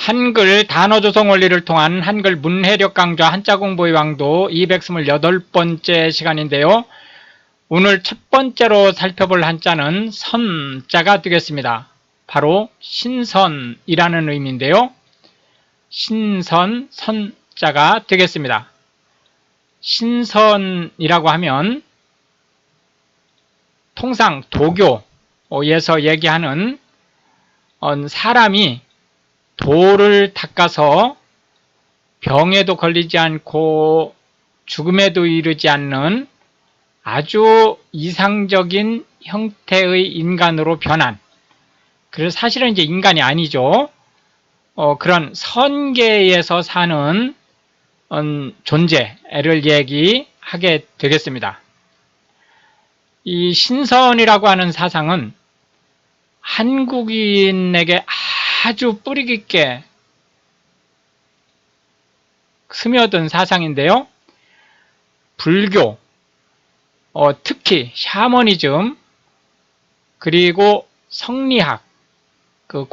한글 단어 조성 원리를 통한 한글 문해력 강좌 한자 공부의 왕도 228번째 시간인데요. 오늘 첫 번째로 살펴볼 한자는 선자가 되겠습니다. 바로 신선이라는 의미인데요. 신선, 선자가 되겠습니다. 신선이라고 하면 통상 도교에서 얘기하는 사람이 도를 닦아서 병에도 걸리지 않고 죽음에도 이르지 않는 아주 이상적인 형태의 인간으로 변한, 그래서 사실은 이제 인간이 아니죠. 그런 선계에서 사는 존재를 얘기하게 되겠습니다. 이 신선이라고 하는 사상은 한국인에게 아주 뿌리 깊게 스며든 사상인데요. 불교, 특히 샤머니즘, 그리고 성리학, 그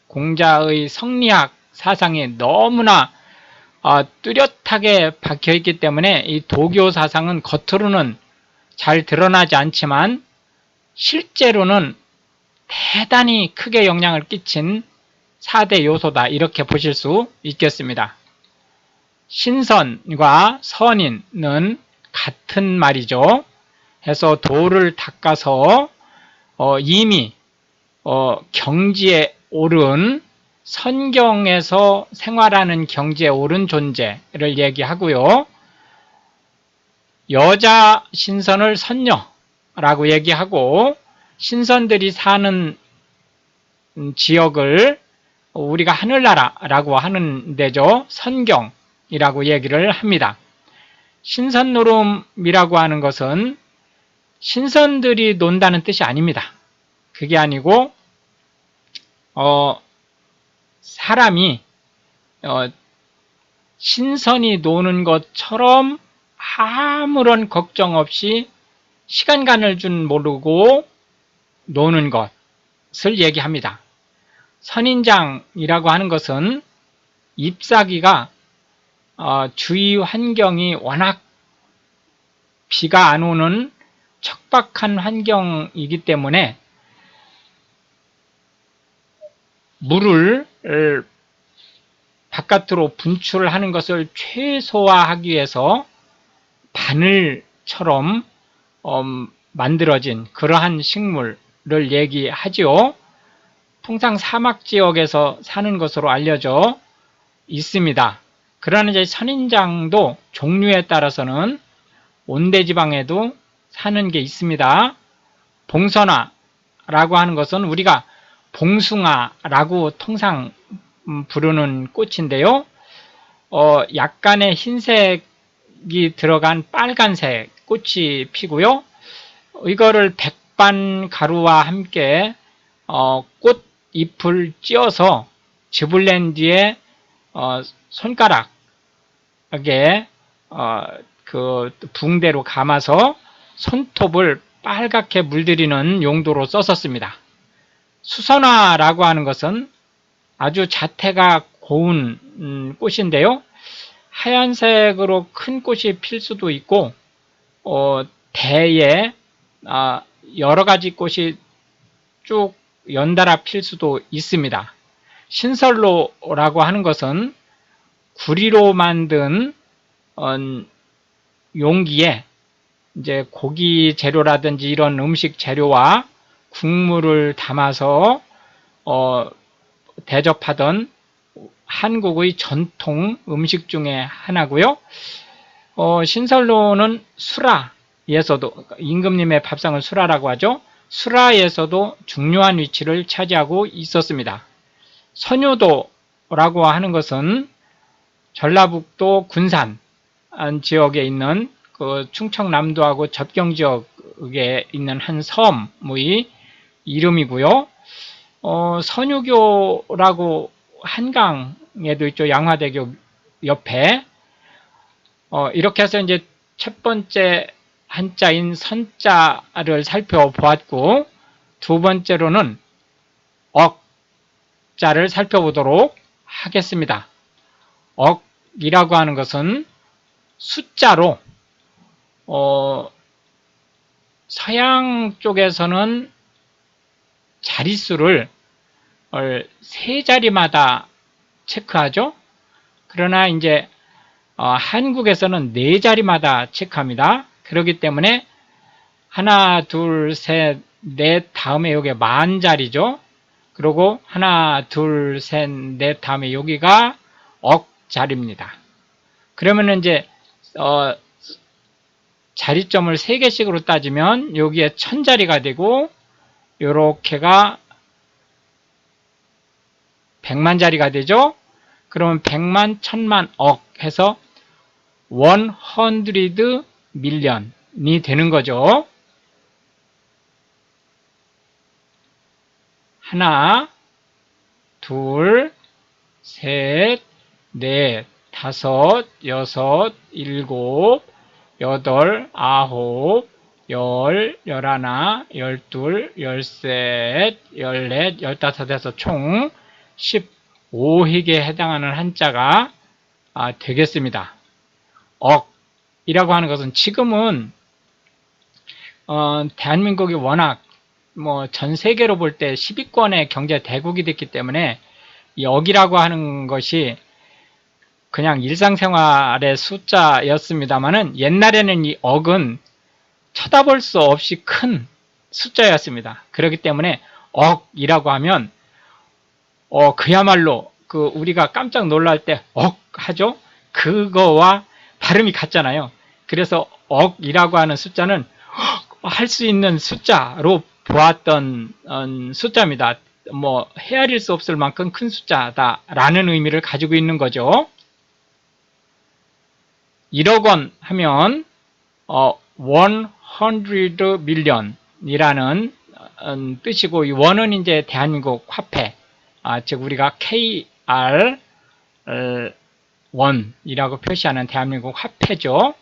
공자의 성리학 사상이 너무나 뚜렷하게 박혀있기 때문에 이 도교 사상은 겉으로는 잘 드러나지 않지만 실제로는 대단히 크게 영향을 끼친 4대 요소다, 이렇게 보실 수 있겠습니다. 신선과 선인은 같은 말이죠. 해서 도를 닦아서 이미 경지에 오른, 선경에서 생활하는 경지에 오른 존재를 얘기하고요. 여자 신선을 선녀라고 얘기하고, 신선들이 사는 지역을 우리가 하늘나라라고 하는 데죠. 선경이라고 얘기를 합니다. 신선노름이라고 하는 것은 신선들이 논다는 뜻이 아닙니다. 그게 아니고 사람이 신선이 노는 것처럼 아무런 걱정 없이 시간 가는 줄 모르고 노는 것을 얘기합니다. 선인장이라고 하는 것은 잎사귀가 주위 환경이 워낙 비가 안 오는 척박한 환경이기 때문에 물을 바깥으로 분출을 하는 것을 최소화하기 위해서 바늘처럼 만들어진 그러한 식물을 얘기하지요. 통상 사막 지역에서 사는 것으로 알려져 있습니다. 그러나 이제 선인장도 종류에 따라서는 온대지방에도 사는 게 있습니다. 봉선화라고 하는 것은 우리가 봉숭아라고 통상 부르는 꽃인데요. 약간의 흰색이 들어간 빨간색 꽃이 피고요. 이거를 백반가루와 함께 꽃잎을 찧어서 즙을 낸 뒤에 손가락에 그 붕대로 감아서 손톱을 빨갛게 물들이는 용도로 썼었습니다. 수선화라고 하는 것은 아주 자태가 고운 꽃인데요. 하얀색으로 큰 꽃이 필 수도 있고 대에 여러 가지 꽃이 쭉 연달아 필 수도 있습니다. 신설로라고 하는 것은 구리로 만든 용기에 이제 고기 재료라든지 이런 음식 재료와 국물을 담아서 대접하던 한국의 전통 음식 중에 하나고요. 신설로는 수라에서도, 임금님의 밥상을 수라라고 하죠. 수라에서도 중요한 위치를 차지하고 있었습니다. 선유도라고 하는 것은 전라북도 군산 지역에 있는 그 충청남도하고 접경 지역에 있는 한 섬의 이름이고요. 선유교라고 한강에도 있죠. 양화대교 옆에. 이렇게 해서 이제 첫 번째 한자인 선자를 살펴보았고, 두 번째로는 억자를 살펴보도록 하겠습니다. 억이라고 하는 것은 숫자로 서양 쪽에서는 자릿수를 세 자리마다 체크하죠. 그러나 이제 한국에서는 네 자리마다 체크합니다. 그렇기 때문에 하나, 둘, 셋, 넷 다음에 여기 만 자리죠. 그리고 하나, 둘, 셋, 넷 다음에 여기가 억 자리입니다. 그러면 이제 자리점을 3개씩으로 따지면 여기에 1000자리가 되고 요렇게가 100만 자리가 되죠. 그러면 100만, 1000만, 억 해서 100 밀리언이 되는 거죠. 하나, 둘, 셋, 넷, 다섯, 여섯, 일곱, 여덟, 아홉, 열, 열하나, 열둘, 열셋, 열넷, 열다섯 해서 총 15획에 해당하는 한자가 되겠습니다. 억이라고 하는 것은 지금은 대한민국이 워낙 전 세계로 볼 때 10위권의 경제 대국이 됐기 때문에 이 억이라고 하는 것이 그냥 일상생활의 숫자였습니다만은 옛날에는 이 억은 쳐다볼 수 없이 큰 숫자였습니다. 그렇기 때문에 억이라고 하면 그야말로 우리가 깜짝 놀랄 때 억 하죠. 그거와 발음이 같잖아요. 그래서 억이라고 하는 숫자는 할 수 있는 숫자로 보았던 숫자입니다. 헤아릴 수 없을 만큼 큰 숫자다라는 의미를 가지고 있는 거죠. 1억 원 하면 100 밀리언이라는 뜻이고, 이 원은 이제 대한민국 화폐, 즉 우리가 KR 원이라고 표시하는 대한민국 화폐죠.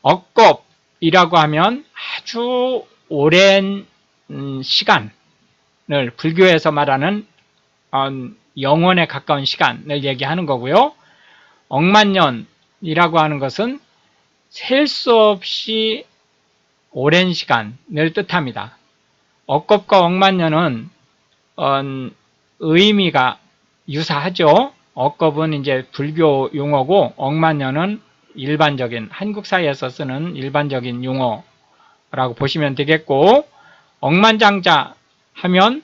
억겁이라고 하면 아주 오랜 시간을, 불교에서 말하는 영원에 가까운 시간을 얘기하는 거고요. 억만년이라고 하는 것은 셀 수 없이 오랜 시간을 뜻합니다. 억겁과 억만년은 의미가 유사하죠. 억겁은 이제 불교 용어고, 억만년은 일반적인 한국 사회에서 쓰는 일반적인 용어라고 보시면 되겠고, 억만장자 하면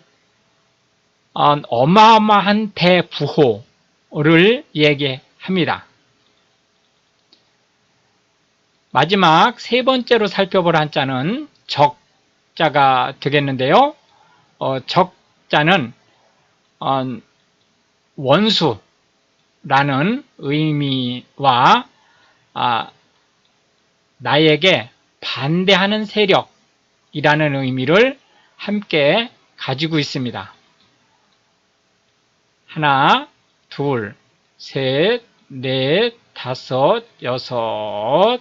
어마어마한 대부호를 얘기합니다. 마지막 세 번째로 살펴볼 한자는 적자가 되겠는데요. 적자는 원수라는 의미와 나에게 반대하는 세력이라는 의미를 함께 가지고 있습니다. 하나, 둘, 셋, 넷, 다섯, 여섯,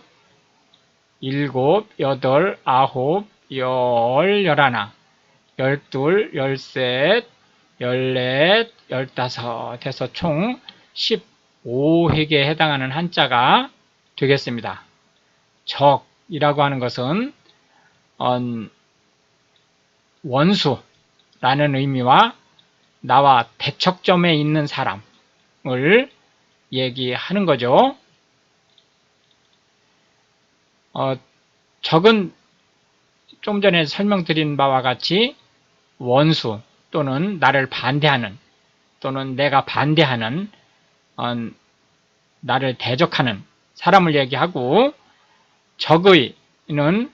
일곱, 여덟, 아홉, 열, 열하나, 열둘, 열셋, 열넷, 열다섯 해서 총 15획에 해당하는 한자가 되겠습니다. 적이라고 하는 것은 원수라는 의미와 나와 대척점에 있는 사람을 얘기하는 거죠. 적은 좀 전에 설명드린 바와 같이 원수 또는 나를 반대하는, 또는 내가 반대하는, 나를 대적하는 사람을 얘기하고, 적의는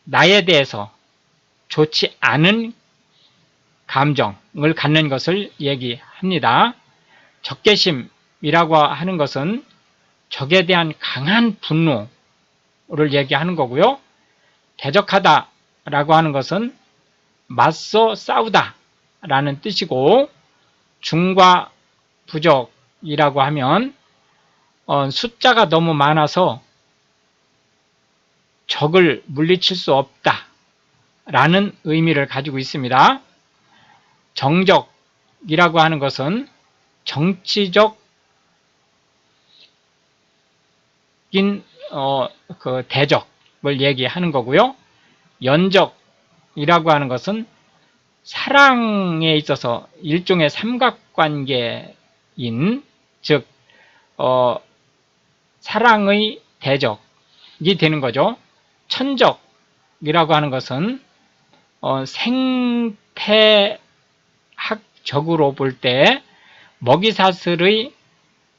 나에 대해서 좋지 않은 감정을 갖는 것을 얘기합니다. 적개심이라고 하는 것은 적에 대한 강한 분노를 얘기하는 거고요. 대적하다라고 하는 것은 맞서 싸우다 라는 뜻이고, 중과 부적이라고 하면 숫자가 너무 많아서 적을 물리칠 수 없다 라는 의미를 가지고 있습니다. 정적이라고 하는 것은 정치적인 그 대적을 얘기하는 거고요. 연적이라고 하는 것은 사랑에 있어서 일종의 삼각관계인, 즉 사랑의 대적이 되는 거죠. 천적이라고 하는 것은 생태학적으로 볼 때 먹이사슬의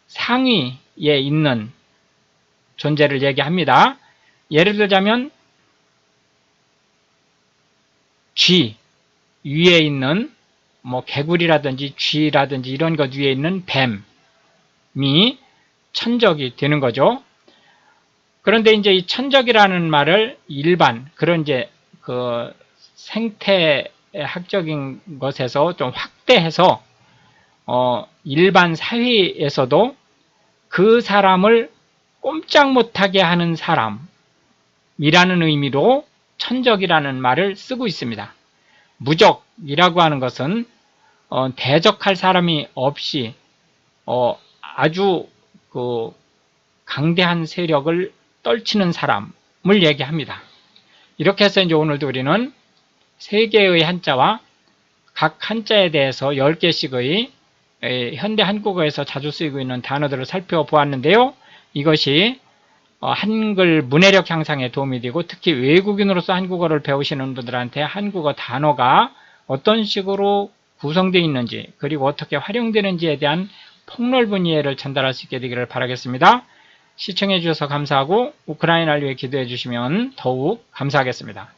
상위에 있는 존재를 얘기합니다. 예를 들자면 쥐 위에 있는 뭐 개구리라든지 쥐라든지 이런 것 위에 있는 뱀이 천적이 되는 거죠. 그런데 이제 이 천적이라는 말을 일반 그런 이제 그 생태학적인 것에서 좀 확대해서 일반 사회에서도 그 사람을 꼼짝 못하게 하는 사람이라는 의미로 천적이라는 말을 쓰고 있습니다. 무적이라고 하는 것은 대적할 사람이 없이 아주 그 강대한 세력을 떨치는 사람을 얘기합니다. 이렇게 해서 이제 오늘도 우리는 3개의 한자와 각 한자에 대해서 10개씩의 현대 한국어에서 자주 쓰이고 있는 단어들을 살펴보았는데요. 이것이 한글 문해력 향상에 도움이 되고 특히 외국인으로서 한국어를 배우시는 분들한테 한국어 단어가 어떤 식으로 구성되어 있는지 그리고 어떻게 활용되는지에 대한 폭넓은 이해를 전달할 수 있게 되기를 바라겠습니다. 시청해 주셔서 감사하고 우크라이나를 위해 기도해 주시면 더욱 감사하겠습니다.